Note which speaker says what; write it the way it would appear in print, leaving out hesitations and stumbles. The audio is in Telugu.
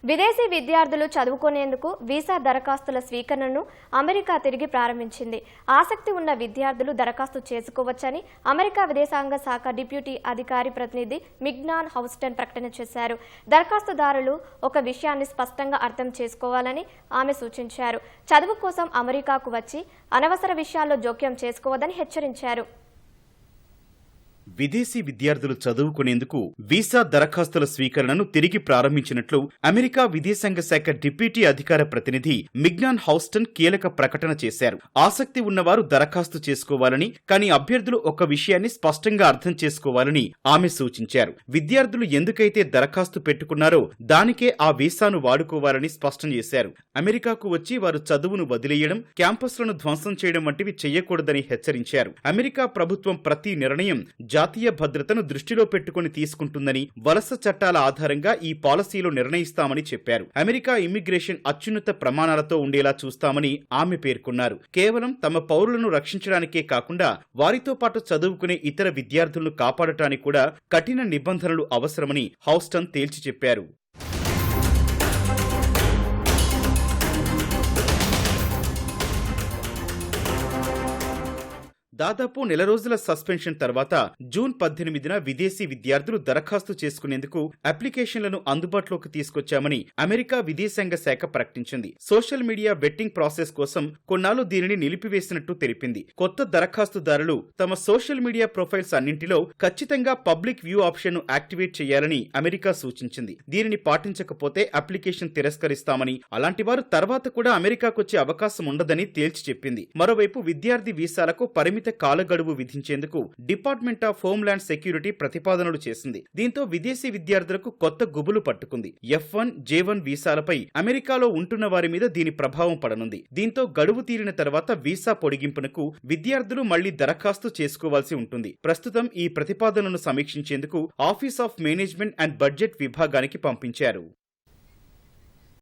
Speaker 1: విదేశీ విద్యార్థులు చదువుకునేందుకు వీసా దరఖాస్తుల స్వీకరణను అమెరికా తిరిగి ప్రారంభించింది. ఆసక్తి ఉన్న విద్యార్థులు దరఖాస్తు చేసుకోవచ్చని అమెరికా విదేశాంగ శాఖ డిప్యూటీ అధికారి ప్రతినిధి మిగ్నాన్ హౌస్టన్ ప్రకటన చేశారు. దరఖాస్తుదారులు ఒక విషయాన్ని స్పష్టంగా అర్థం చేసుకోవాలని ఆమె సూచించారు. చదువు కోసం అమెరికాకు వచ్చి అనవసర విషయాల్లో జోక్యం చేసుకోవద్దని హెచ్చరించారు.
Speaker 2: విదేశీ విద్యార్థులు చదువుకునేందుకు వీసా దరఖాస్తుల స్వీకరణను తిరిగి ప్రారంభించినట్లు అమెరికా విదేశాంగ శాఖ డిప్యూటీ అధికార ప్రతినిధి మిగ్నాన్ హౌస్టన్ కీలక ప్రకటన చేశారు. ఆసక్తి ఉన్నవారు దరఖాస్తు చేసుకోవాలని, కానీ అభ్యర్థులు ఒక విషయాన్ని స్పష్టంగా అర్థం చేసుకోవాలని ఆమె సూచించారు. విద్యార్థులు ఎందుకైతే దరఖాస్తు పెట్టుకున్నారో దానికే ఆ వీసాను వాడుకోవాలని స్పష్టం చేశారు. అమెరికాకు వచ్చి వారు చదువును వదిలేయడం, క్యాంపస్లను ధ్వంసం చేయడం వంటివి చేయకూడదని హెచ్చరించారు. అమెరికా ప్రభుత్వం ప్రతి నిర్ణయం జాతీయ భద్రతను దృష్టిలో పెట్టుకుని తీసుకుంటుందని, వలస చట్టాల ఆధారంగా ఈ పాలసీలో నిర్ణయిస్తామని చెప్పారు. అమెరికా ఇమ్మిగ్రేషన్ అత్యున్నత ప్రమాణాలతో ఉండేలా చూస్తామని ఆమె పేర్కొన్నారు. కేవలం తమ పౌరులను రక్షించడానికే కాకుండా వారితో పాటు చదువుకునే ఇతర విద్యార్థులను కాపాడటానికి కూడా కఠిన నిబంధనలు అవసరమని హౌస్టన్ తేల్చి చెప్పారు. దాదాపు నెల రోజుల సస్పెన్షన్ తర్వాత జూన్ 18న విదేశీ విద్యార్థులు దరఖాస్తు చేసుకునేందుకు అప్లికేషన్లను అందుబాటులోకి తీసుకొచ్చామని అమెరికా విదేశాంగ శాఖ ప్రకటించింది. సోషల్ మీడియా వెట్టింగ్ ప్రాసెస్ కోసం కొన్నాళ్లు దీనిని నిలిపివేసినట్టు తెలిపింది. కొత్త దరఖాస్తుదారులు తమ సోషల్ మీడియా ప్రొఫైల్స్ అన్నింటిలో ఖచ్చితంగా పబ్లిక్ వ్యూ ఆప్షన్ ను యాక్టివేట్ చేయాలని అమెరికా సూచించింది. దీనిని పాటించకపోతే అప్లికేషన్ తిరస్కరిస్తామని, అలాంటి వారు తర్వాత కూడా అమెరికాకొచ్చే అవకాశం ఉండదని తేల్చి చెప్పింది. మరోవైపు విద్యార్థి వీసాలకు పరిమిత కాలగడువు విధించేందుకు డిపార్ట్మెంట్ ఆఫ్ హోమ్ల్యాండ్ సెక్యూరిటీ ప్రతిపాదనలు చేసింది. దీంతో విదేశీ విద్యార్థులకు కొత్త గుబులు పట్టుకుంది. F1, J1 వీసాలపై అమెరికాలో ఉంటున్న వారి మీద దీని ప్రభావం పడనుంది. దీంతో గడువు తీరిన తర్వాత వీసా పొడిగింపునకు విద్యార్థులు మళ్లీ దరఖాస్తు చేసుకోవాల్సి ఉంటుంది. ప్రస్తుతం ఈ ప్రతిపాదనను సమీక్షించేందుకు office of management and budget విభాగానికి పంపించారు.